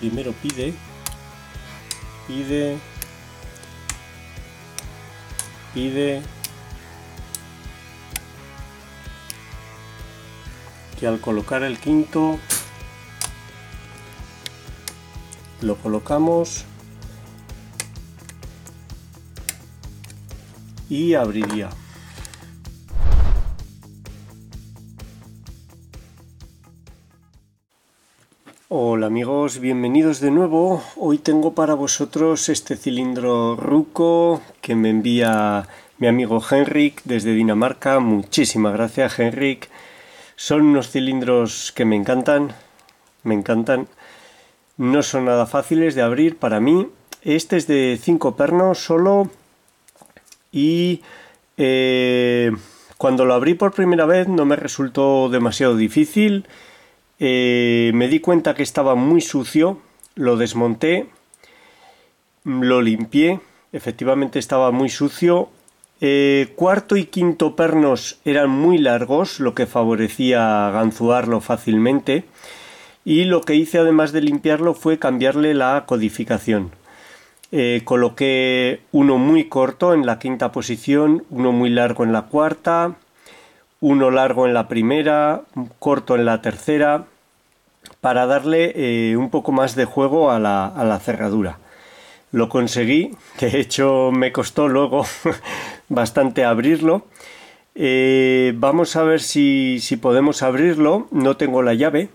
primero pide, que al colocar el quinto lo colocamos y abriría. Hola amigos, bienvenidos de nuevo. Hoy tengo para vosotros este cilindro Ruco que me envía mi amigo Henrik desde Dinamarca. Muchísimas gracias, Henrik. Son unos cilindros que me encantan. No son nada fáciles de abrir para mí. Este es de 5 pernos solo y cuando lo abrí por primera vez no me resultó demasiado difícil. Me di cuenta que estaba muy sucio, lo desmonté, lo limpié, efectivamente estaba muy sucio. Cuarto y quinto pernos eran muy largos, lo que favorecía ganzuarlo fácilmente, y lo que hice además de limpiarlo fue cambiarle la codificación. Coloqué uno muy corto en la quinta posición, uno muy largo en la cuarta, uno largo en la primera, corto en la tercera, para darle un poco más de juego a la cerradura. Lo conseguí, de hecho me costó luego bastante abrirlo. Vamos a ver si podemos abrirlo. No tengo la llave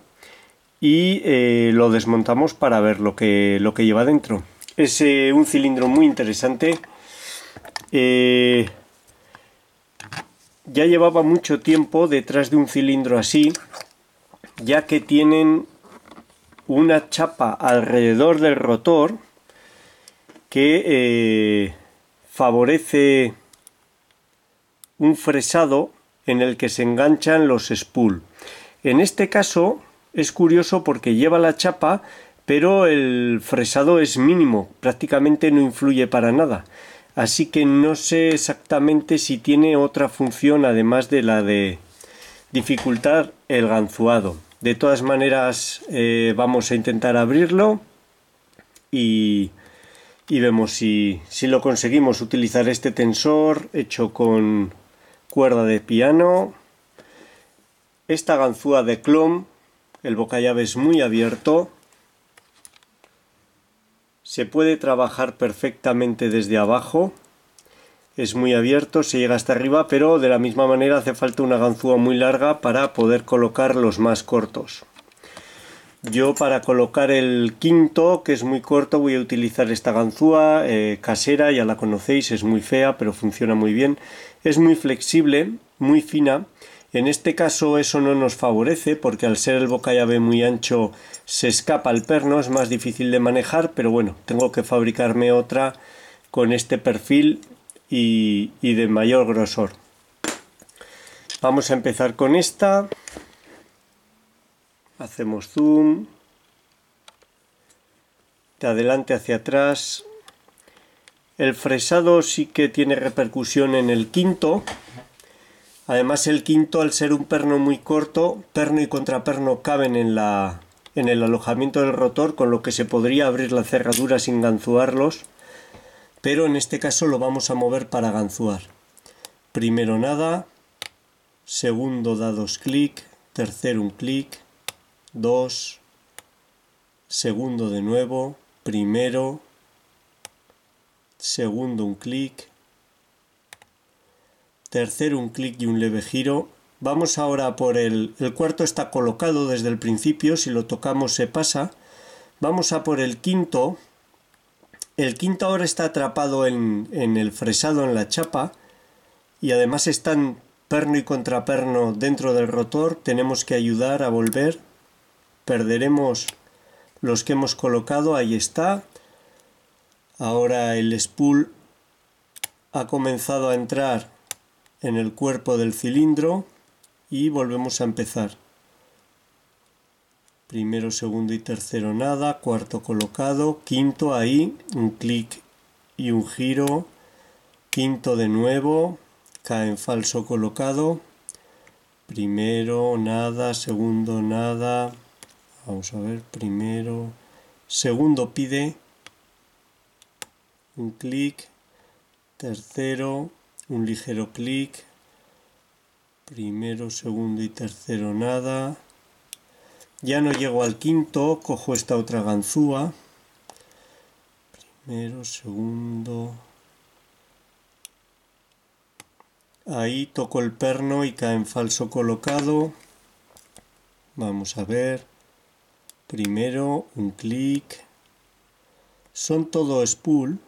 y lo desmontamos para ver lo que lleva dentro. Es un cilindro muy interesante. Ya llevaba mucho tiempo detrás de un cilindro así, ya que tienen una chapa alrededor del rotor que favorece un fresado en el que se enganchan los spool. En este caso es curioso porque lleva la chapa, pero el fresado es mínimo, prácticamente no influye para nada. Así que no sé exactamente si tiene otra función además de la de dificultar el ganzuado. De todas maneras vamos a intentar abrirlo y vemos si lo conseguimos utilizar este tensor hecho con cuerda de piano. Esta ganzúa de clon, el bocallave es muy abierto. Se puede trabajar perfectamente desde abajo, es muy abierto, se llega hasta arriba, pero de la misma manera hace falta una ganzúa muy larga para poder colocar los más cortos. Yo para colocar el quinto, que es muy corto, voy a utilizar esta ganzúa casera, ya la conocéis, es muy fea, pero funciona muy bien. Es muy flexible, muy fina. En este caso eso no nos favorece porque al ser el bocallave muy ancho se escapa el perno, es más difícil de manejar, pero bueno, tengo que fabricarme otra con este perfil y de mayor grosor. Vamos a empezar con esta. Hacemos zoom. De adelante hacia atrás. El fresado sí que tiene repercusión en el quinto. Además el quinto, al ser un perno muy corto, perno y contraperno caben en el alojamiento del rotor, con lo que se podría abrir la cerradura sin ganzuarlos, pero en este caso lo vamos a mover para ganzuar. Primero nada, segundo da 2 clic, tercero un clic, 2, segundo de nuevo, primero, segundo un clic, tercero un clic y un leve giro. Vamos ahora por el cuarto, está colocado desde el principio, si lo tocamos se pasa. Vamos a por el quinto. El quinto ahora está atrapado en el fresado, en la chapa, y además están perno y contraperno dentro del rotor. Tenemos que ayudar a volver. Perderemos los que hemos colocado, ahí está. Ahora el spool ha comenzado a entrar en el cuerpo del cilindro y volvemos a empezar. Primero, segundo y tercero nada, cuarto colocado, quinto ahí, un clic y un giro, quinto de nuevo, cae en falso colocado, primero nada, segundo nada, vamos a ver, primero, segundo pide un clic, tercero un ligero clic, primero, segundo y tercero nada. Ya no llego al quinto, cojo esta otra ganzúa, primero, segundo, ahí toco el perno y cae en falso colocado. Vamos a ver, primero un clic, son todo spool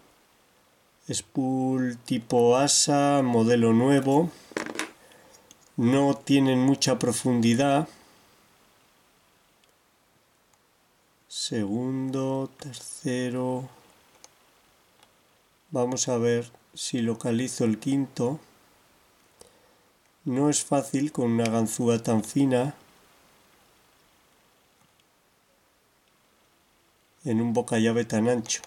tipo ASA, modelo nuevo, no tienen mucha profundidad. Segundo, tercero, vamos a ver si localizo el quinto. No es fácil con una ganzúa tan fina en un bocallave tan ancho.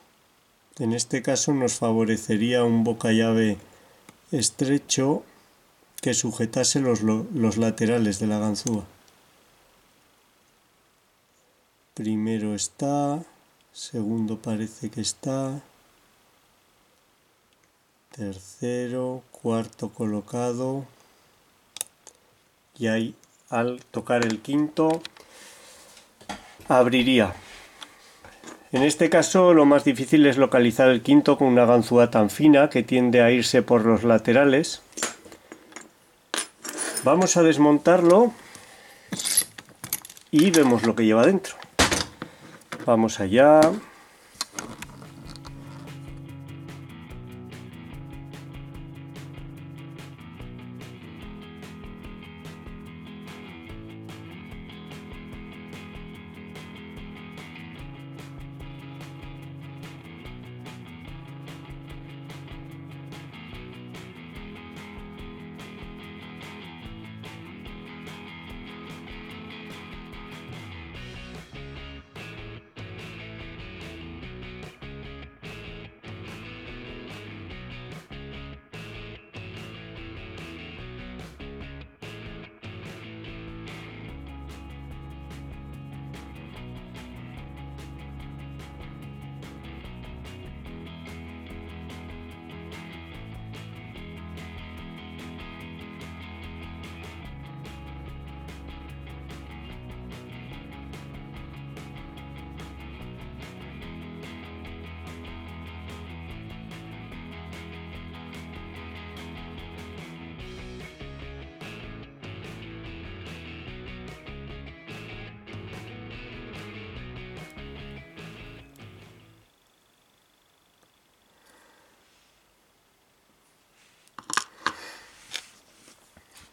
En este caso nos favorecería un bocallave estrecho que sujetase los laterales de la ganzúa. Primero está, segundo parece que está, tercero, cuarto colocado, y ahí al tocar el quinto abriría. En este caso lo más difícil es localizar el quinto con una ganzúa tan fina que tiende a irse por los laterales. Vamos a desmontarlo y vemos lo que lleva dentro. Vamos allá.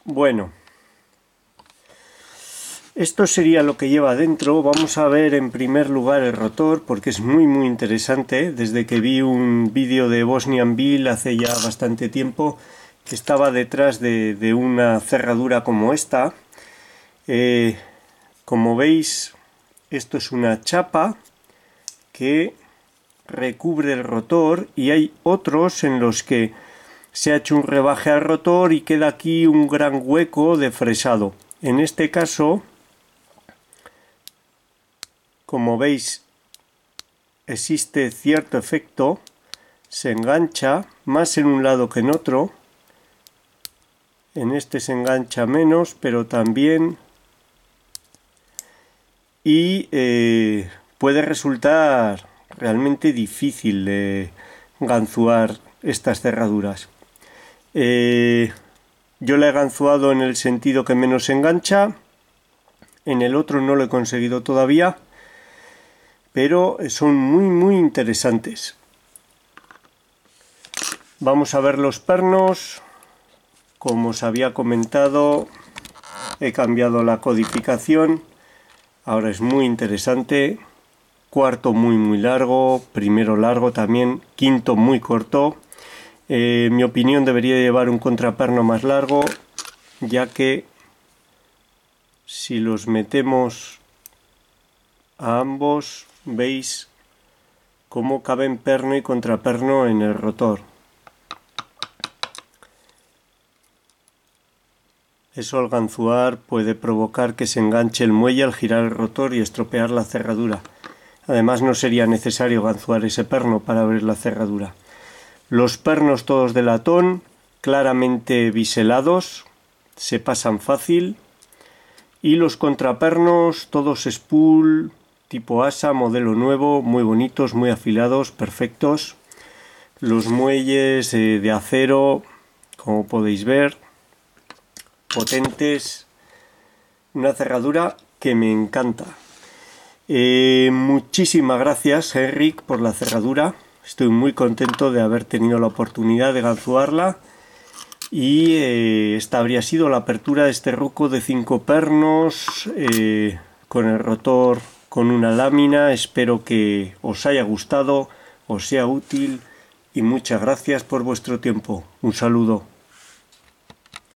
Bueno, esto sería lo que lleva dentro. Vamos a ver en primer lugar el rotor, porque es muy interesante. Desde que vi un vídeo de Bosnian Bill hace ya bastante tiempo, que estaba detrás de una cerradura como esta. Como veis, esto es una chapa que recubre el rotor, y hay otros en los que se ha hecho un rebaje al rotor y queda aquí un gran hueco de fresado. En este caso, como veis, existe cierto efecto, se engancha más en un lado que en otro. En este se engancha menos, pero también, y puede resultar realmente difícil de ganzuar estas cerraduras. Yo la he ganzuado en el sentido que menos se engancha, en el otro no lo he conseguido todavía, pero son muy interesantes. Vamos a ver los pernos. Como os había comentado, he cambiado la codificación, ahora es muy interesante. Cuarto muy largo, primero largo también, quinto muy corto. En mi opinión debería llevar un contraperno más largo, ya que si los metemos a ambos, veis cómo caben perno y contraperno en el rotor. Eso al ganzuar puede provocar que se enganche el muelle al girar el rotor y estropear la cerradura. Además no sería necesario ganzuar ese perno para abrir la cerradura. Los pernos todos de latón, claramente biselados, se pasan fácil. Y los contrapernos todos spool tipo asa, modelo nuevo, muy bonitos, muy afilados, perfectos. Los muelles de acero, como podéis ver, potentes. Una cerradura que me encanta. Muchísimas gracias, Henrik, por la cerradura. Estoy muy contento de haber tenido la oportunidad de ganzuarla. Y esta habría sido la apertura de este ruco de 5 pernos con el rotor con una lámina. Espero que os haya gustado, os sea útil y muchas gracias por vuestro tiempo. Un saludo.